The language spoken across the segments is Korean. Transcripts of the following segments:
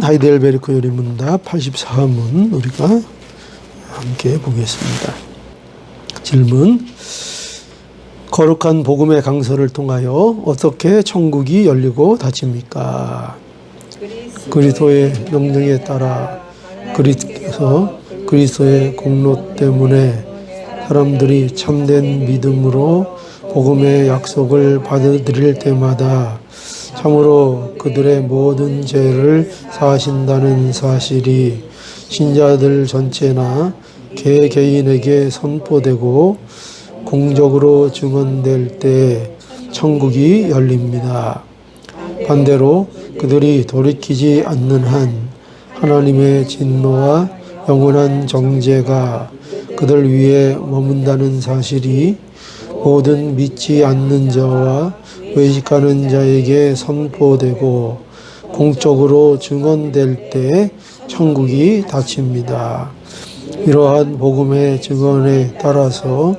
하이델베르크 요리문답 84문 우리가 함께 보겠습니다. 질문: 거룩한 복음의 강서를 통하여 어떻게 천국이 열리고 닫힙니까? 그리스도의 명령에 따라 그리스도의 공로 때문에 사람들이 참된 믿음으로 복음의 약속을 받아들일 때마다 참으로 그들의 모든 죄를 사하신다는 사실이 신자들 전체나 개개인에게 선포되고 공적으로 증언될 때 천국이 열립니다. 반대로 그들이 돌이키지 않는 한 하나님의 진노와 영원한 정죄가 그들 위에 머문다는 사실이 모든 믿지 않는 자와 외식하는 자에게 선포되고 공적으로 증언될 때 천국이 닫힙니다. 이러한 복음의 증언에 따라서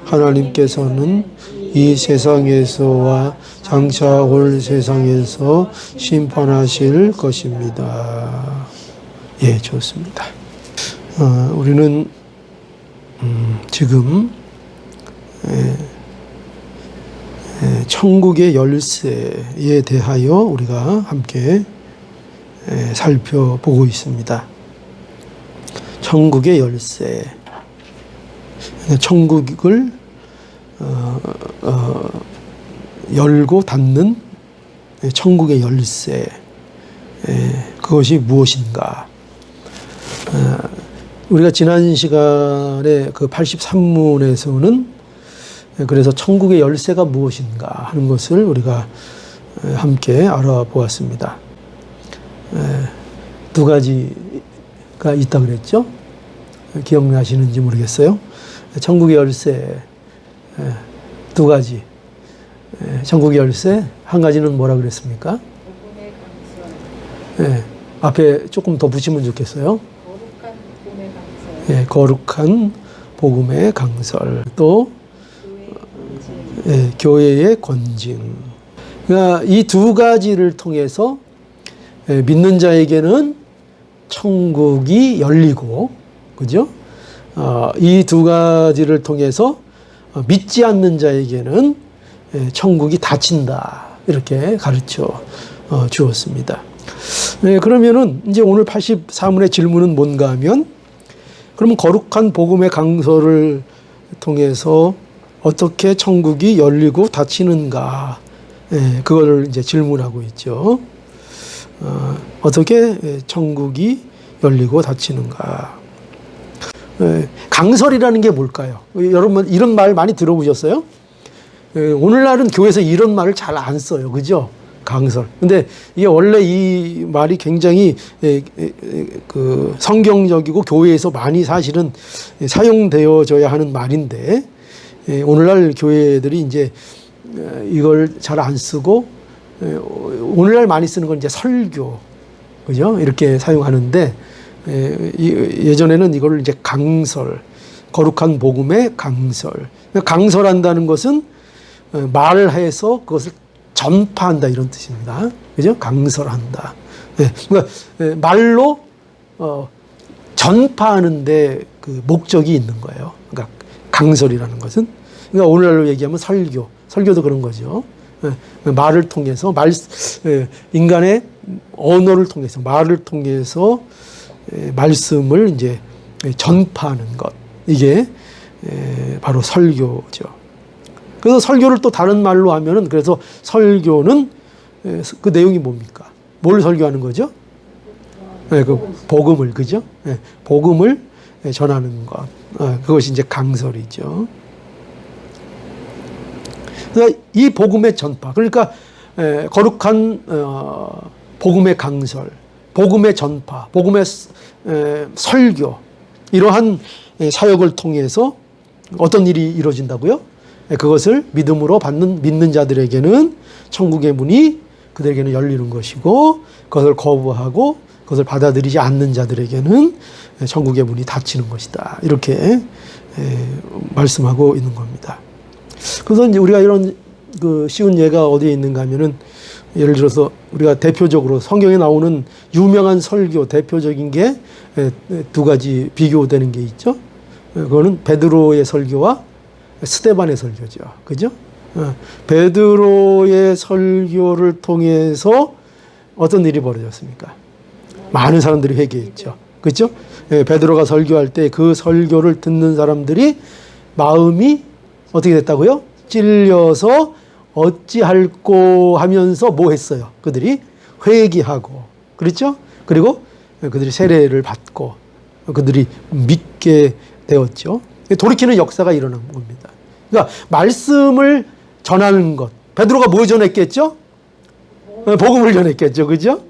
하나님께서는 이 세상에서와 장차 올 세상에서 심판하실 것입니다. 예, 좋습니다. 우리는 지금 천국의 열쇠에 대하여 우리가 함께 살펴보고 있습니다. 천국의 열쇠. 천국을 열고 닫는 천국의 열쇠. 그것이 무엇인가? 우리가 지난 시간에 그 83문에서는 그래서 천국의 열쇠가 무엇인가 하는 것을 우리가 함께 알아보았습니다. 두 가지가 있다 그랬죠? 기억나시는지 모르겠어요. 천국의 열쇠 두 가지. 천국의 열쇠 한 가지는 뭐라 그랬습니까? 앞에 조금 더 붙이면 좋겠어요. 거룩한 복음의 강설. 또 교회의 권징. 그러니까 이 두 가지를 통해서 믿는 자에게는 천국이 열리고, 그죠? 이 두 가지를 통해서 믿지 않는 자에게는 천국이 닫힌다. 이렇게 가르쳐 주었습니다. 그러면은 이제 오늘 84문의 질문은 뭔가 하면, 그러면 거룩한 복음의 강설을 통해서 어떻게 천국이 열리고 닫히는가? 그걸 이제 질문하고 있죠. 어떻게 천국이 열리고 닫히는가? 강설이라는 게 뭘까요? 여러분 이런 말 많이 들어보셨어요? 오늘날은 교회에서 이런 말을 잘 안 써요. 그죠? 강설. 근데 이게 원래 이 말이 굉장히 그 성경적이고 교회에서 많이 사실은 사용되어져야 하는 말인데, 오늘날 교회들이 이제 이걸 잘 안 쓰고, 오늘날 많이 쓰는 건 이제 설교, 그죠? 이렇게 사용하는데, 예전에는 이걸 이제 강설, 거룩한 복음의 강설. 강설한다는 것은 말을 해서 그것을 전파한다 이런 뜻입니다. 그죠? 강설한다. 그러니까 말로 전파하는데 그 목적이 있는 거예요. 그러니까 강설이라는 것은. 그러니까 오늘날로 얘기하면 설교도 그런 거죠. 말을 통해서 인간의 언어를 통해서 말을 통해서 말씀을 이제 전파하는 것, 이게 바로 설교죠. 그래서 설교를 또 다른 말로 하면은, 그래서 설교는 그 내용이 뭡니까? 뭘 설교하는 거죠? 그 복음을, 그죠? 복음을 전하는 것. 그것이 이제 강설이죠. 그러니까 이 복음의 전파, 그러니까 거룩한 복음의 강설, 복음의 전파, 복음의 설교, 이러한 사역을 통해서 어떤 일이 이루어진다고요? 그것을 믿음으로 믿는 자들에게는 천국의 문이 그들에게는 열리는 것이고, 그것을 거부하고 그것을 받아들이지 않는 자들에게는 천국의 문이 닫히는 것이다. 이렇게 말씀하고 있는 겁니다. 그래서 이제 우리가 이런 그 쉬운 예가 어디에 있는가 하면은, 예를 들어서 우리가 대표적으로 성경에 나오는 유명한 설교 대표적인 게 두 가지 비교되는 게 있죠. 그거는 베드로의 설교와 스데반의 설교죠. 그죠? 베드로의 설교를 통해서 어떤 일이 벌어졌습니까? 많은 사람들이 회개했죠. 그렇죠? 베드로가 설교할 때 그 설교를 듣는 사람들이 마음이 어떻게 됐다고요? 찔려서 어찌할꼬 하면서 뭐 했어요? 그들이 회개하고, 그렇죠? 그리고 그들이 세례를 받고 그들이 믿게 되었죠. 돌이키는 역사가 일어난 겁니다. 그러니까 말씀을 전하는 것. 베드로가 뭐 전했겠죠? 복음을 전했겠죠. 그죠?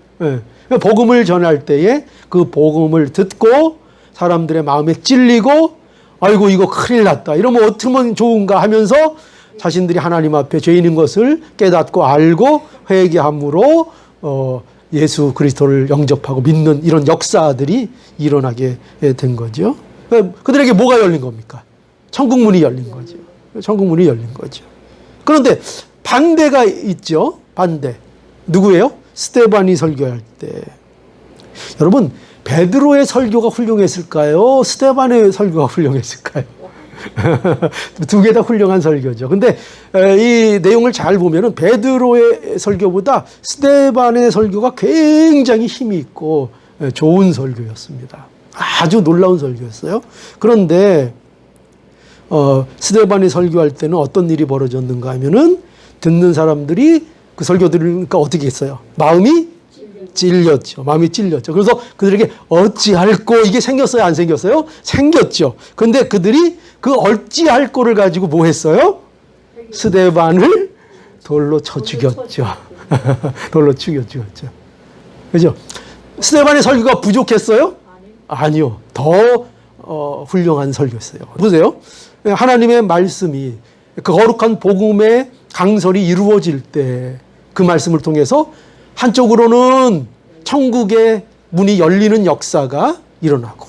복음을 전할 때에 그 복음을 듣고 사람들의 마음에 찔리고 아이고 이거 큰일 났다. 이러면 어떻게 하면 좋은가 하면서 자신들이 하나님 앞에 죄인인 것을 깨닫고 알고 회개함으로 예수 그리스도를 영접하고 믿는 이런 역사들이 일어나게 된 거죠. 그들에게 뭐가 열린 겁니까? 천국문이 열린 거죠. 천국문이 열린 거죠. 그런데 반대가 있죠. 반대. 누구예요? 스데반이 설교할 때. 여러분, 베드로의 설교가 훌륭했을까요? 스데반의 설교가 훌륭했을까요? 두 개 다 훌륭한 설교죠. 근데 이 내용을 잘 보면은 베드로의 설교보다 스데반의 설교가 굉장히 힘이 있고 좋은 설교였습니다. 아주 놀라운 설교였어요. 그런데 스데반이 설교할 때는 어떤 일이 벌어졌는가 하면은 듣는 사람들이 그 설교 들으니까 어떻게 했어요? 마음이 찔렸죠. 마음이 찔렸죠. 그래서 그들에게 어찌할꼬 이게 생겼어요? 안 생겼어요? 생겼죠. 근데 그들이 그 어찌할꼬를 가지고 뭐 했어요? 스데반을 돌로 쳐 죽였죠. 돌로 죽여 죽였죠. 그죠? 스데반의 설교가 부족했어요? 아니요. 더 훌륭한 설교였어요. 보세요. 하나님의 말씀이 그 거룩한 복음의 강설이 이루어질 때 그 말씀을 통해서 한쪽으로는 천국의 문이 열리는 역사가 일어나고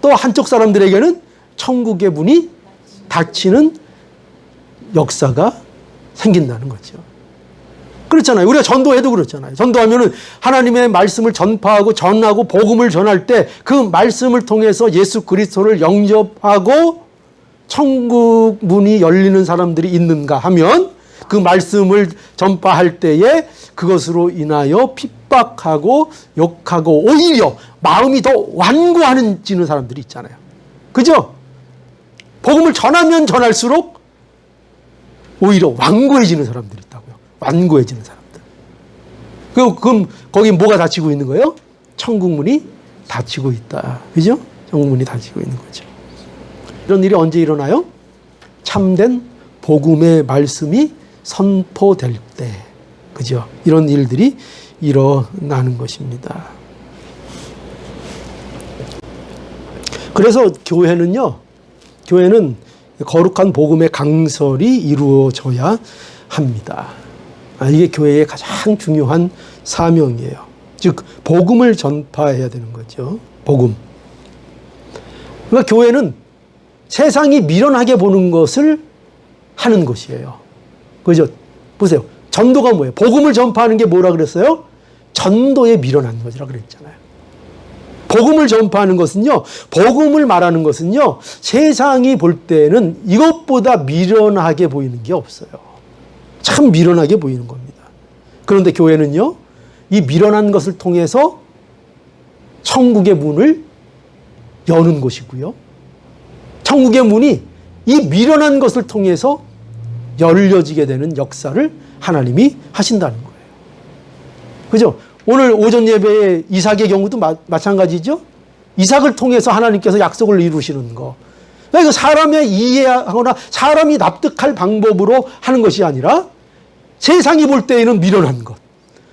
또 한쪽 사람들에게는 천국의 문이 닫히는 역사가 생긴다는 거죠. 그렇잖아요. 우리가 전도해도 그렇잖아요. 전도하면은 하나님의 말씀을 전파하고 전하고 복음을 전할 때 그 말씀을 통해서 예수 그리스도를 영접하고 천국 문이 열리는 사람들이 있는가 하면 그 말씀을 전파할 때에 그것으로 인하여 핍박하고 욕하고 오히려 마음이 더 완고해지는 사람들이 있잖아요. 그죠? 복음을 전하면 전할수록 오히려 완고해지는 사람들이 있다고요. 완고해지는 사람들. 그럼 거기 뭐가 닫히고 있는 거예요? 천국 문이 닫히고 있다. 그죠? 천국 문이 닫히고 있는 거죠. 이런 일이 언제 일어나요? 참된 복음의 말씀이 선포될 때. 그죠? 이런 일들이 일어나는 것입니다. 그래서 교회는 거룩한 복음의 강설이 이루어져야 합니다. 이게 교회의 가장 중요한 사명이에요. 즉 복음을 전파해야 되는 거죠. 복음. 그러니까 교회는 세상이 미련하게 보는 것을 하는 것이에요. 그죠? 보세요. 전도가 뭐예요? 복음을 전파하는 게 뭐라 그랬어요? 전도에 미련한 것이라 그랬잖아요. 복음을 전파하는 것은요, 복음을 말하는 것은요, 세상이 볼 때는 이것보다 미련하게 보이는 게 없어요. 참 미련하게 보이는 겁니다. 그런데 교회는요, 이 미련한 것을 통해서 천국의 문을 여는 것이고요. 천국의 문이 이 미련한 것을 통해서 열려지게 되는 역사를 하나님이 하신다는 거예요. 그죠? 오늘 오전 예배의 이삭의 경우도 마찬가지죠? 이삭을 통해서 하나님께서 약속을 이루시는 거. 그러니까 사람이 이해하거나 사람이 납득할 방법으로 하는 것이 아니라 세상이 볼 때에는 미련한 것.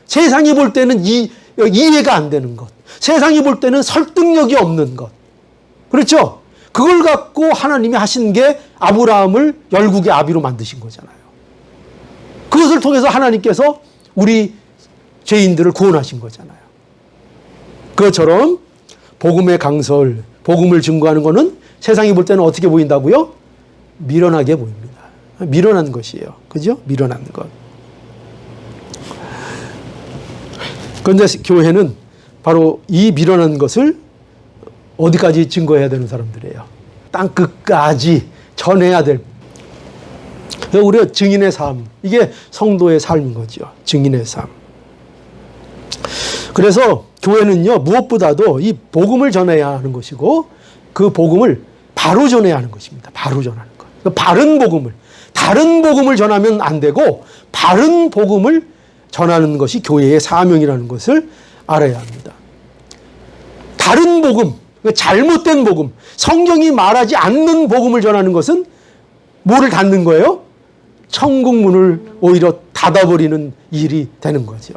세상이 볼 때는 이해가 안 되는 것. 세상이 볼 때는 설득력이 없는 것. 그렇죠? 그걸 갖고 하나님이 하신 게 아브라함을 열국의 아비로 만드신 거잖아요. 그것을 통해서 하나님께서 우리 죄인들을 구원하신 거잖아요. 그것처럼 복음의 강설, 복음을 증거하는 것은 세상이 볼 때는 어떻게 보인다고요? 미련하게 보입니다. 미련한 것이에요. 그죠? 미련한 것. 그런데 교회는 바로 이 미련한 것을 어디까지 증거해야 되는 사람들이에요. 땅끝까지 전해야 될. 우리가 증인의 삶, 이게 성도의 삶인 거죠. 증인의 삶. 그래서 교회는요, 무엇보다도 이 복음을 전해야 하는 것이고, 그 복음을 바로 전해야 하는 것입니다. 바로 전하는 것. 바른 복음을, 다른 복음을 전하면 안 되고, 바른 복음을 전하는 것이 교회의 사명이라는 것을 알아야 합니다. 다른 복음, 잘못된 복음, 성경이 말하지 않는 복음을 전하는 것은 뭐를 닫는 거예요? 천국 문을 오히려 닫아버리는 일이 되는 거죠.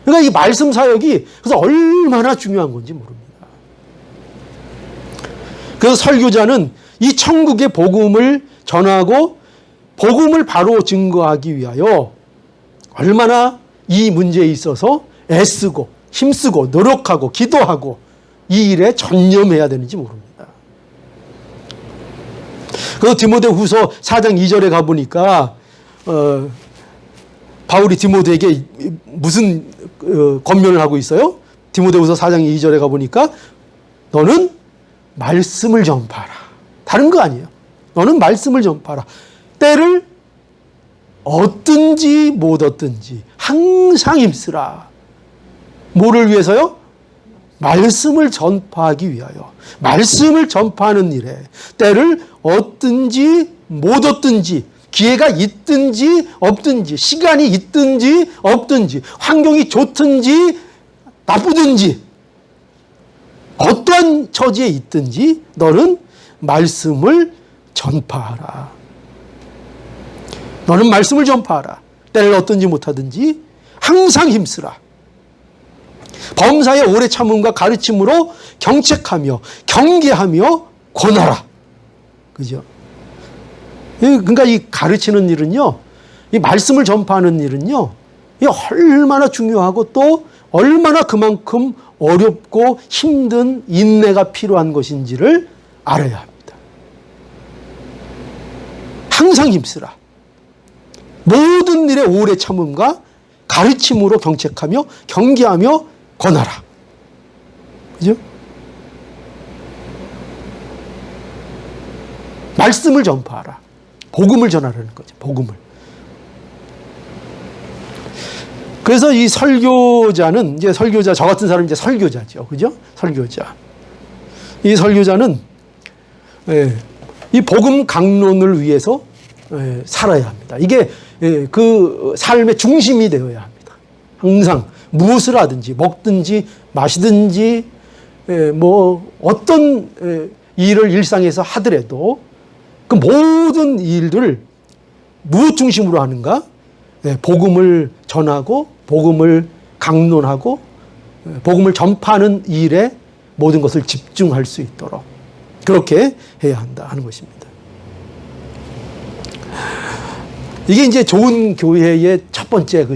그러니까 이 말씀 사역이 그래서 얼마나 중요한 건지 모릅니다. 그래서 설교자는 이 천국의 복음을 전하고 복음을 바로 증거하기 위하여 얼마나 이 문제에 있어서 애쓰고 힘쓰고 노력하고 기도하고 이 일에 전념해야 되는지 모릅니다. 그래서 디모데후서 4장 2절에 가보니까 바울이 디모데에게 무슨 권면을 하고 있어요? 디모데후서 4장 2절에 가보니까 너는 말씀을 전파하라. 다른 거 아니에요. 너는 말씀을 전파하라. 때를 얻든지 못 얻든지 항상 힘쓰라. 뭐를 위해서요? 말씀을 전파하기 위하여. 말씀을 전파하는 일에 때를 얻든지 못 얻든지 기회가 있든지 없든지 시간이 있든지 없든지 환경이 좋든지 나쁘든지 어떠한 처지에 있든지 너는 말씀을 전파하라. 너는 말씀을 전파하라. 때를 얻든지 못하든지 항상 힘쓰라. 범사의 오래 참음과 가르침으로 경책하며 경계하며 권하라. 그죠? 그러니까 이 가르치는 일은요, 이 말씀을 전파하는 일은요, 이 얼마나 중요하고 또 얼마나 그만큼 어렵고 힘든 인내가 필요한 것인지를 알아야 합니다. 항상 힘쓰라. 모든 일에 오래 참음과 가르침으로 경책하며 경계하며 권하라. 그죠? 말씀을 전파하라. 복음을 전하라는 거죠. 복음을. 그래서 이 설교자는 이제 설교자, 저 같은 사람이 이제 설교자죠. 그죠? 설교자. 이 설교자는 이 복음 강론을 위해서 살아야 합니다. 이게 그 삶의 중심이 되어야 합니다. 항상 무엇을 하든지 먹든지 마시든지 뭐 어떤 일을 일상에서 하더라도 그 모든 일들을 무엇 중심으로 하는가? 복음을 전하고 복음을 강론하고 복음을 전파하는 일에 모든 것을 집중할 수 있도록 그렇게 해야 한다 하는 것입니다. 이게 이제 좋은 교회의 첫 번째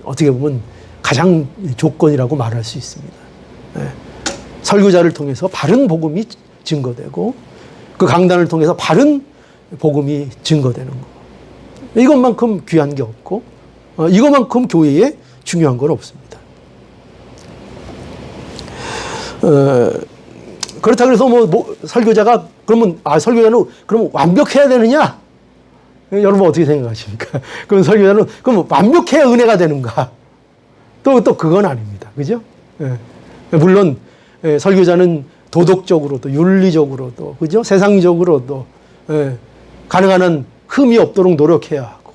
어떻게 보면 가장 조건이라고 말할 수 있습니다. 설교자를 통해서 바른 복음이 증거되고 그 강단을 통해서 바른 복음이 증거되는 거. 이것만큼 귀한 게 없고 이것만큼 교회에 중요한 건 없습니다. 그렇다 그래서 뭐 설교자가 그러면 설교자는 그럼 완벽해야 되느냐? 여러분 어떻게 생각하십니까? 그럼 설교자는 그럼 완벽해야 은혜가 되는가? 또 그건 아닙니다. 그죠? 물론 설교자는 도덕적으로도 윤리적으로도 그죠? 세상적으로도 가능한 한 흠이 없도록 노력해야 하고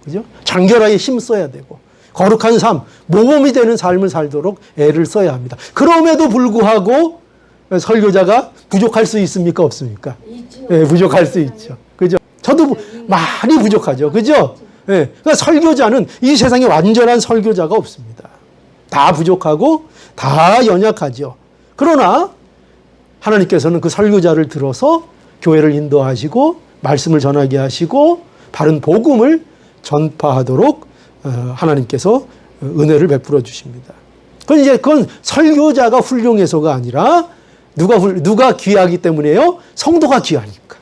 그죠? 장결하게 힘써야 되고 거룩한 삶, 모범이 되는 삶을 살도록 애를 써야 합니다. 그럼에도 불구하고 설교자가 부족할 수 있습니까? 없습니까? 부족할 수 있죠. 그죠? 저도 많이 부족하죠. 그죠? 그러니까 설교자는 이 세상에 완전한 설교자가 없습니다. 다 부족하고 다 연약하죠. 그러나 하나님께서는 그 설교자를 들어서 교회를 인도하시고 말씀을 전하게 하시고 바른 복음을 전파하도록 하나님께서 은혜를 베풀어 주십니다. 그건 설교자가 훌륭해서가 아니라 누가 귀하기 때문에요? 성도가 귀하니까.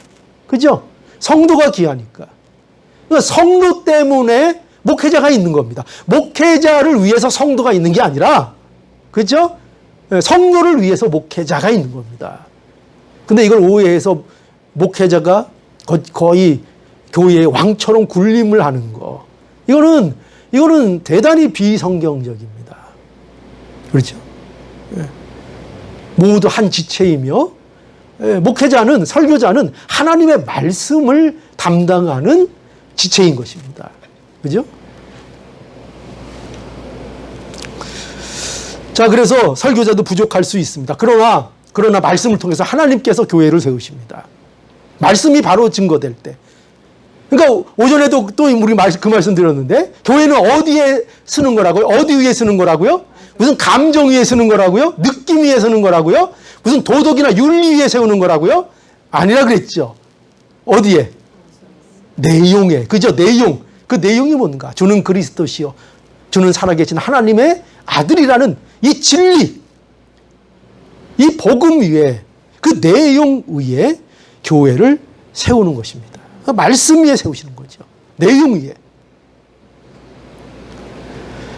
그죠? 성도가 귀하니까. 그러니까 성도 때문에 목회자가 있는 겁니다. 목회자를 위해서 성도가 있는 게 아니라 그렇죠? 성료를 위해서 목회자가 있는 겁니다. 근데 이걸 오해해서 목회자가 거의 교회의 왕처럼 군림을 하는 거. 이거는 대단히 비성경적입니다. 그렇죠? 모두 한 지체이며, 목회자는, 설교자는 하나님의 말씀을 담당하는 지체인 것입니다. 그죠? 자, 그래서 설교자도 부족할 수 있습니다. 그러나 말씀을 통해서 하나님께서 교회를 세우십니다. 말씀이 바로 증거될 때. 그러니까 오전에도 또 우리 그 말씀 드렸는데, 교회는 어디에 쓰는 거라고요? 어디 위에 쓰는 거라고요? 무슨 감정 위에 쓰는 거라고요? 느낌 위에 쓰는 거라고요? 무슨 도덕이나 윤리 위에 세우는 거라고요? 아니라 그랬죠. 어디에? 내용에. 그죠? 내용. 그 내용이 뭔가? 주는 그리스도시요, 주는 살아계신 하나님의 아들이라는 이 진리, 이 복음 위에, 그 내용 위에 교회를 세우는 것입니다. 말씀 위에 세우시는 거죠. 내용 위에.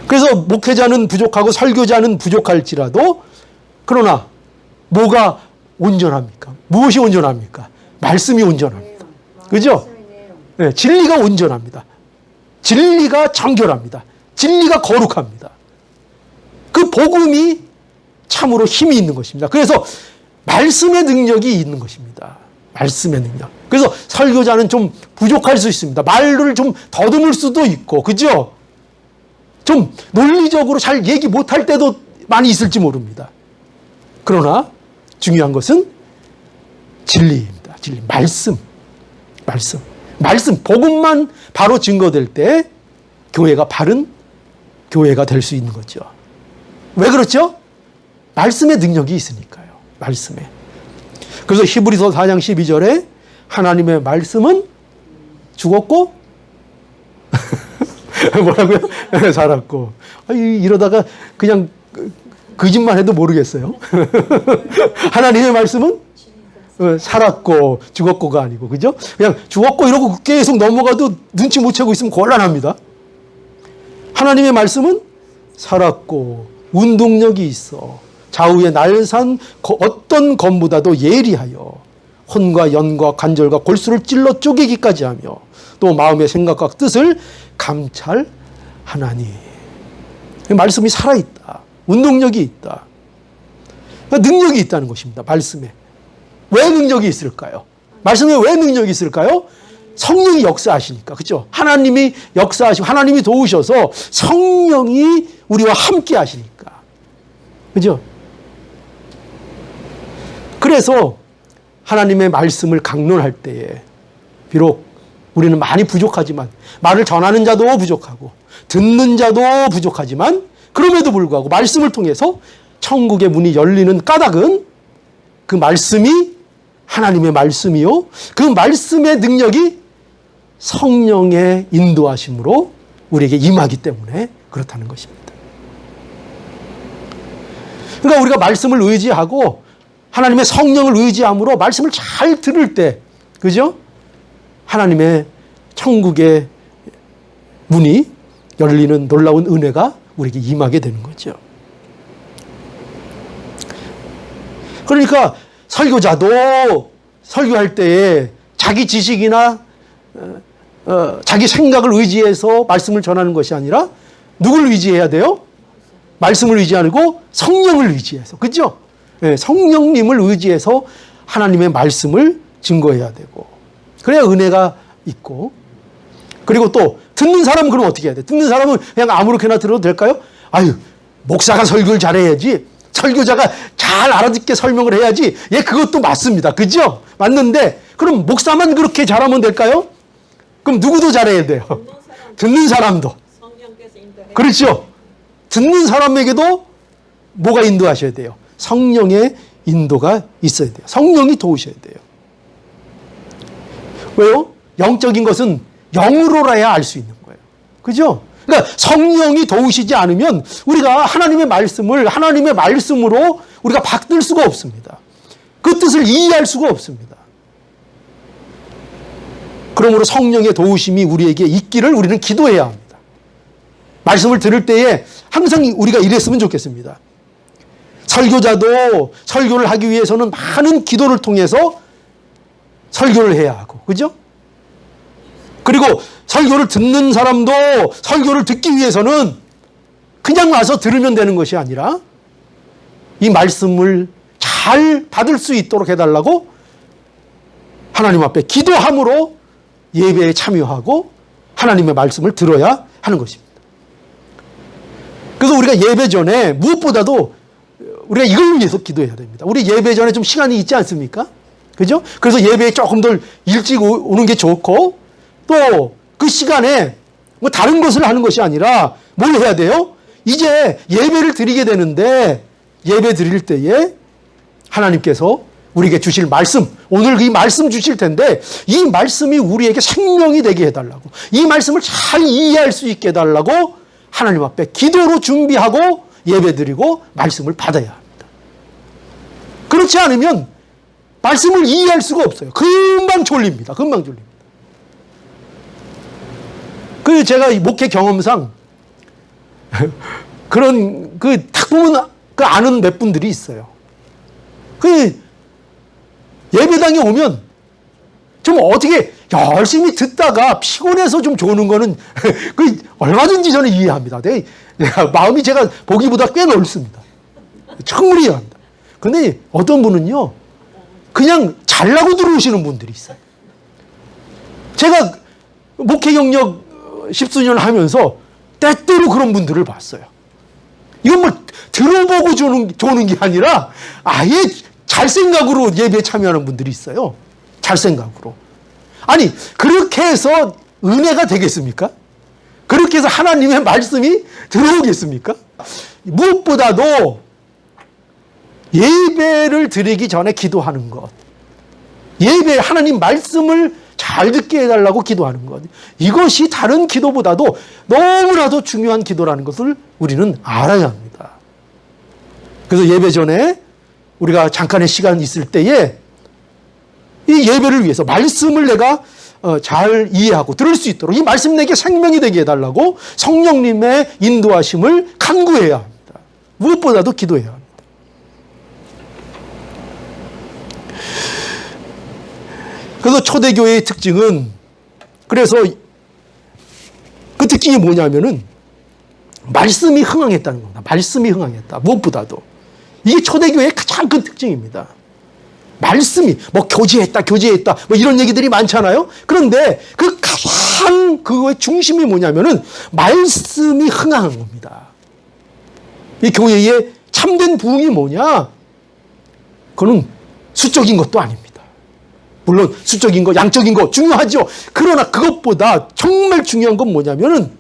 그래서 목회자는 부족하고 설교자는 부족할지라도, 그러나 뭐가 온전합니까? 무엇이 온전합니까? 말씀이 온전합니다. 그죠? 네, 진리가 온전합니다. 진리가 정결합니다. 진리가 거룩합니다. 그 복음이 참으로 힘이 있는 것입니다. 그래서 말씀의 능력이 있는 것입니다. 말씀의 능력. 그래서 설교자는 좀 부족할 수 있습니다. 말을 좀 더듬을 수도 있고, 그죠? 좀 논리적으로 잘 얘기 못할 때도 많이 있을지 모릅니다. 그러나 중요한 것은 진리입니다. 진리. 말씀. 복음만 바로 증거될 때 교회가 바른 교회가 될 수 있는 거죠. 왜 그렇죠? 말씀의 능력이 있으니까요. 말씀에. 그래서 히브리서 4장 12절에 하나님의 말씀은 죽었고 뭐라고요? 살았고. 이러다가 그냥 거짓말 해도 모르겠어요. 하나님의 말씀은 살았고 죽었고가 아니고, 그죠? 그냥 죽었고 이러고 계속 넘어가도 눈치 못 채고 있으면 곤란합니다. 하나님의 말씀은 살았고 운동력이 있어 좌우의 날산 어떤 검보다도 예리하여 혼과 연과 관절과 골수를 찔러 쪼개기까지 하며 또 마음의 생각과 뜻을 감찰하나니. 말씀이 살아있다. 운동력이 있다. 능력이 있다는 것입니다. 말씀에. 왜 능력이 있을까요? 말씀에 왜 능력이 있을까요? 성령이 역사하시니까. 그렇죠? 하나님이 역사하시고 하나님이 도우셔서 성령이 우리와 함께 하시니까. 그렇죠? 그래서 하나님의 말씀을 강론할 때에 비록 우리는 많이 부족하지만, 말을 전하는 자도 부족하고 듣는 자도 부족하지만, 그럼에도 불구하고 말씀을 통해서 천국의 문이 열리는 까닭은 그 말씀이 하나님의 말씀이요, 그 말씀의 능력이 성령의 인도하심으로 우리에게 임하기 때문에 그렇다는 것입니다. 그러니까 우리가 말씀을 의지하고 하나님의 성령을 의지함으로 말씀을 잘 들을 때, 그죠? 하나님의 천국의 문이 열리는 놀라운 은혜가 우리에게 임하게 되는 거죠. 그러니까 설교자도 설교할 때에 자기 지식이나 자기 생각을 의지해서 말씀을 전하는 것이 아니라 누구를 의지해야 돼요? 말씀을 의지하고 성령을 의지해서, 그죠? 네, 성령님을 의지해서 하나님의 말씀을 증거해야 되고, 그래야 은혜가 있고. 그리고 또 듣는 사람은 그럼 어떻게 해야 돼? 듣는 사람은 그냥 아무렇게나 들어도 될까요? 아유, 목사가 설교를 잘해야지, 설교자가 잘 알아듣게 설명을 해야지. 예, 그것도 맞습니다. 그죠? 맞는데 그럼 목사만 그렇게 잘하면 될까요? 그럼 누구도 잘해야 돼요? 듣는 사람도. 그렇죠? 듣는 사람에게도 뭐가 인도하셔야 돼요? 성령의 인도가 있어야 돼요. 성령이 도우셔야 돼요. 왜요? 영적인 것은 영으로라야 알 수 있는 거예요. 그죠? 그러니까 성령이 도우시지 않으면 우리가 하나님의 말씀을 하나님의 말씀으로 우리가 받들 수가 없습니다. 그 뜻을 이해할 수가 없습니다. 그러므로 성령의 도우심이 우리에게 있기를 우리는 기도해야 합니다. 말씀을 들을 때에 항상 우리가 이랬으면 좋겠습니다. 설교자도 설교를 하기 위해서는 많은 기도를 통해서 설교를 해야 하고, 그죠? 그리고 설교를 듣는 사람도 설교를 듣기 위해서는 그냥 와서 들으면 되는 것이 아니라 이 말씀을 잘 받을 수 있도록 해달라고 하나님 앞에 기도함으로 예배에 참여하고 하나님의 말씀을 들어야 하는 것입니다. 그래서 우리가 예배 전에 무엇보다도 우리가 이걸 위해서 기도해야 됩니다. 우리 예배 전에 좀 시간이 있지 않습니까? 그죠? 그래서 예배에 조금 더 일찍 오는 게 좋고, 또 그 시간에 뭐 다른 것을 하는 것이 아니라 뭘 해야 돼요? 이제 예배를 드리게 되는데, 예배 드릴 때에 하나님께서 우리에게 주실 말씀, 오늘 이 말씀 주실 텐데 이 말씀이 우리에게 생명이 되게 해달라고, 이 말씀을 잘 이해할 수 있게 해달라고 하나님 앞에 기도로 준비하고 예배 드리고 말씀을 받아야 합니다. 그렇지 않으면 말씀을 이해할 수가 없어요. 금방 졸립니다. 금방 졸립니다. 그 제가 목회 경험상 그런 딱 보면 아는 몇 분들이 있어요. 예배당에 오면 좀 어떻게 열심히 듣다가 피곤해서 좀 조는 거는 얼마든지 저는 이해합니다. 마음이 제가 보기보다 꽤 넓습니다. 충분히 이해합니다. 근데 어떤 분은요, 그냥 잘라고 들어오시는 분들이 있어요. 제가 목회 경력 10수년 하면서 때때로 그런 분들을 봤어요. 이건 뭐 들어보고 조는 게 아니라 아예 잘 생각으로 예배에 참여하는 분들이 있어요. 잘 생각으로. 아니, 그렇게 해서 은혜가 되겠습니까? 그렇게 해서 하나님의 말씀이 들어오겠습니까? 무엇보다도 예배를 드리기 전에 기도하는 것, 예배 하나님 말씀을 잘 듣게 해달라고 기도하는 것, 이것이 다른 기도보다도 너무나도 중요한 기도라는 것을 우리는 알아야 합니다. 그래서 예배 전에 우리가 잠깐의 시간 있을 때에 이 예배를 위해서 말씀을 내가 잘 이해하고 들을 수 있도록 이 말씀 내게 생명이 되게 해달라고 성령님의 인도하심을 간구해야 합니다. 무엇보다도 기도해야 합니다. 그래서 초대교회의 특징은, 그래서 그 특징이 뭐냐면은 말씀이 흥황했다는 겁니다. 말씀이 흥황했다. 무엇보다도. 이게 초대교회의 가장 큰 특징입니다. 말씀이 뭐 교제했다 뭐 이런 얘기들이 많잖아요. 그런데 그 가장 그거의 중심이 뭐냐면은 말씀이 흥황한 겁니다. 이 교회의 참된 부흥이 뭐냐? 그거는 수적인 것도 아닙니다. 물론 수적인 거, 양적인 거 중요하죠. 그러나 그것보다 정말 중요한 건 뭐냐면은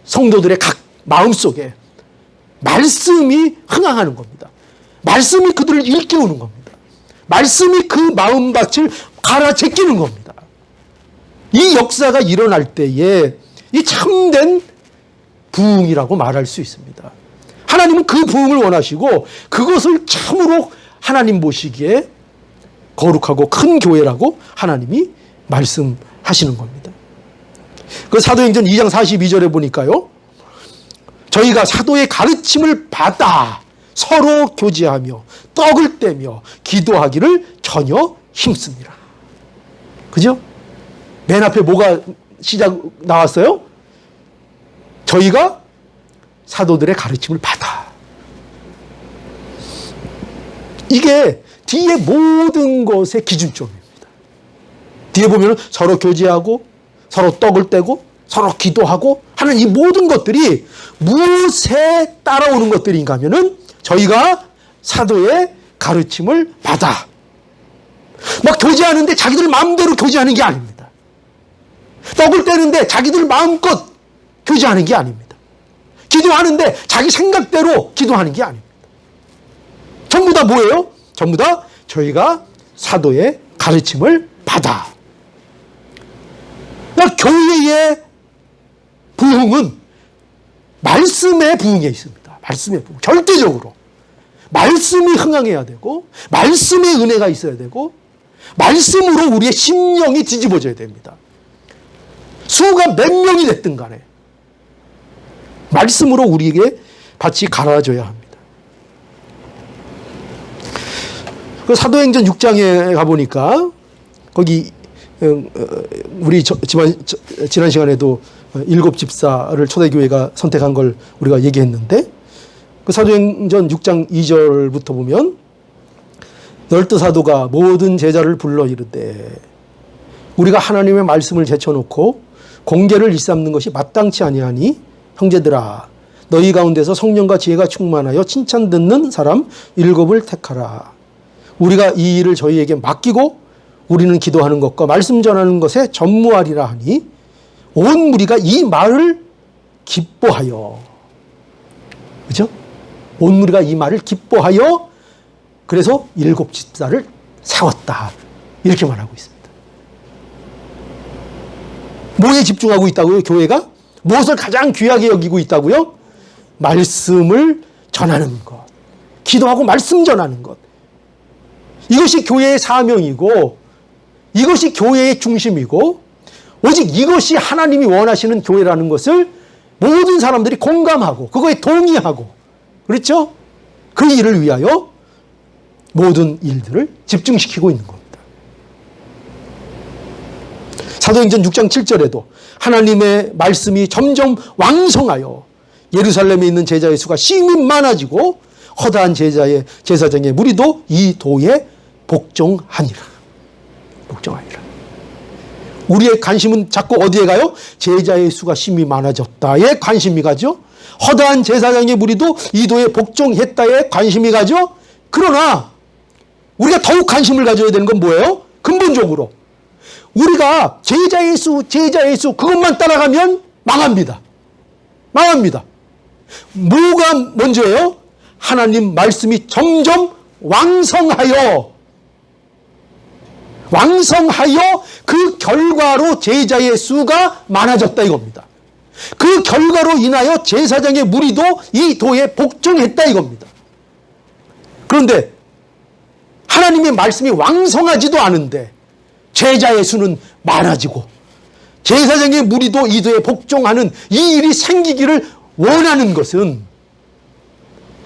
성도들의 각 마음속에 말씀이 흥황하는 겁니다. 말씀이 그들을 일깨우는 겁니다. 말씀이 그 마음밭을 갈아제끼는 겁니다. 이 역사가 일어날 때에 이 참된 부흥이라고 말할 수 있습니다. 하나님은 그 부흥을 원하시고 그것을 참으로 하나님 보시기에 거룩하고 큰 교회라고 하나님이 말씀하시는 겁니다. 그 사도행전 2장 42절에 보니까요, 저희가 사도의 가르침을 받아 서로 교제하며 떡을 떼며 기도하기를 전혀 힘씁니다. 그죠? 맨 앞에 뭐가 나왔어요? 저희가 사도들의 가르침을 받아. 이게 뒤에 모든 것의 기준점입니다. 뒤에 보면 서로 교제하고 서로 떡을 떼고 서로 기도하고 하는 이 모든 것들이 무엇에 따라오는 것들인가 하면은 저희가 사도의 가르침을 받아. 막 교제하는데 자기들 마음대로 교제하는 게 아닙니다. 떡을 떼는데 자기들 마음껏 교제하는 게 아닙니다. 기도하는데 자기 생각대로 기도하는 게 아닙니다. 전부 다 뭐예요? 전부 다 저희가 사도의 가르침을 받아. 그러니까 교회의 부흥은 말씀의 부흥에 있습니다. 말씀의 부흥. 절대적으로. 말씀이 흥황해야 되고, 말씀의 은혜가 있어야 되고, 말씀으로 우리의 심령이 뒤집어져야 됩니다. 수가 몇 명이 됐든 간에, 말씀으로 우리에게 밭이 갈아져야 합니다. 그 사도행전 6장에 가보니까 거기 우리 지난 시간에도 7 집사를 초대교회가 선택한 걸 우리가 얘기했는데 그 사도행전 6장 2절부터 보면 12 사도가 모든 제자를 불러 이르되 우리가 하나님의 말씀을 제쳐놓고 공개를 일삼는 것이 마땅치 아니하니 형제들아 너희 가운데서 성령과 지혜가 충만하여 칭찬 듣는 사람 7을 택하라. 우리가 이 일을 저희에게 맡기고 우리는 기도하는 것과 말씀 전하는 것에 전무하리라 하니 온 무리가 이 말을 기뻐하여, 그죠? 온 무리가 이 말을 기뻐하여 그래서 7 집사를 세웠다. 이렇게 말하고 있습니다. 뭐에 집중하고 있다고요? 교회가? 무엇을 가장 귀하게 여기고 있다고요? 말씀을 전하는 것. 기도하고 말씀 전하는 것. 이것이 교회의 사명이고 이것이 교회의 중심이고 오직 이것이 하나님이 원하시는 교회라는 것을 모든 사람들이 공감하고 그거에 동의하고 그렇죠? 그 일을 위하여 모든 일들을 집중시키고 있는 겁니다. 사도행전 6장 7절에도 하나님의 말씀이 점점 왕성하여 예루살렘에 있는 제자의 수가 심히 많아지고 허다한 제사장의 무리도 이 도에 복종하니라. 복종하니라. 우리의 관심은 자꾸 어디에 가요? 제자의 수가 심히 많아졌다에 관심이 가죠. 허다한 제사장의 무리도 이 도에 복종했다에 관심이 가죠. 그러나 우리가 더욱 관심을 가져야 되는 건 뭐예요? 근본적으로 우리가 제자의 수 그것만 따라가면 망합니다. 망합니다. 뭐가 먼저예요? 하나님 말씀이 점점 왕성하여 그 결과로 제자의 수가 많아졌다 이겁니다. 그 결과로 인하여 제사장의 무리도 이 도에 복종했다 이겁니다. 그런데 하나님의 말씀이 왕성하지도 않은데 제자의 수는 많아지고 제사장의 무리도 이 도에 복종하는 이 일이 생기기를 원하는 것은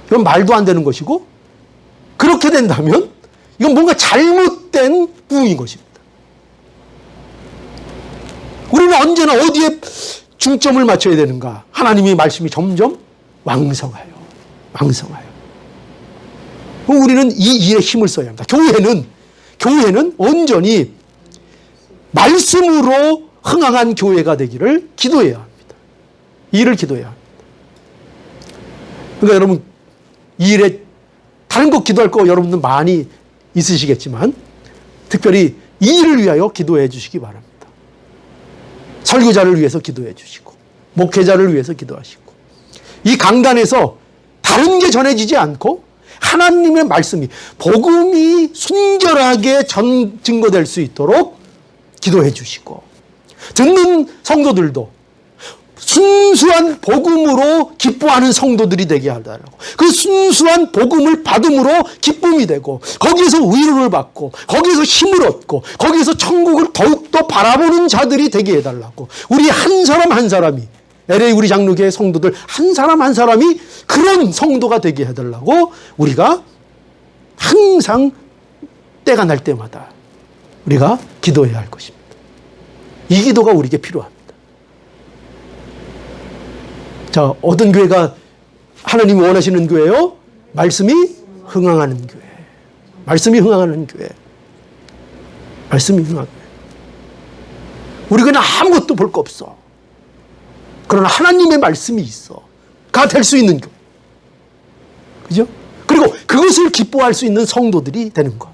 이건 말도 안 되는 것이고 그렇게 된다면 이건 뭔가 잘못된 부흥인 것입니다. 우리는 언제나 어디에 중점을 맞춰야 되는가? 하나님의 말씀이 점점 왕성하여. 우리는 이 일에 힘을 써야 합니다. 교회는 온전히 말씀으로 흥황한 교회가 되기를 기도해야 합니다. 이 일을 기도해야 합니다. 그러니까 여러분 이 일에 다른 거 기도할 거 여러분들 많이 있으시겠지만 특별히 이 일을 위하여 기도해 주시기 바랍니다. 설교자를 위해서 기도해 주시고 목회자를 위해서 기도하시고 이 강단에서 다른 게 전해지지 않고 하나님의 말씀이 복음이 순결하게 증거될 수 있도록 기도해 주시고 듣는 성도들도 순수한 복음으로 기뻐하는 성도들이 되게 하라고 그 순수한 복음을 받음으로 기쁨이 되고 거기에서 위로를 받고 거기에서 힘을 얻고 거기에서 천국을 더욱더 바라보는 자들이 되게 해달라고 우리 한 사람 한 사람이 LA 우리 장로교회 성도들 한 사람 한 사람이 그런 성도가 되게 해달라고 우리가 항상 때가 날 때마다 우리가 기도해야 할 것입니다. 이 기도가 우리에게 필요합니다. 자, 어떤 교회가 하나님이 원하시는 교회요? 말씀이 흥황하는 교회. 말씀이 흥황하는 교회. 말씀이 흥황하는 교회. 우리가 아무것도 볼 거 없어. 그러나 하나님의 말씀이 있어. 가 될 수 있는 교회. 그죠? 그리고 그것을 기뻐할 수 있는 성도들이 되는 것.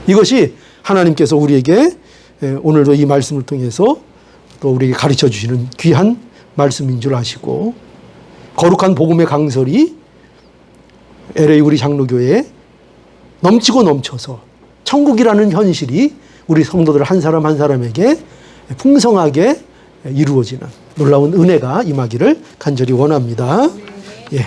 이것이 하나님께서 우리에게 오늘도 이 말씀을 통해서 또 우리에게 가르쳐 주시는 귀한 말씀인 줄 아시고 거룩한 복음의 강설이 LA 우리 장로교회에 넘치고 넘쳐서 천국이라는 현실이 우리 성도들 한 사람 한 사람에게 풍성하게 이루어지는 놀라운 은혜가 임하기를 간절히 원합니다. 예.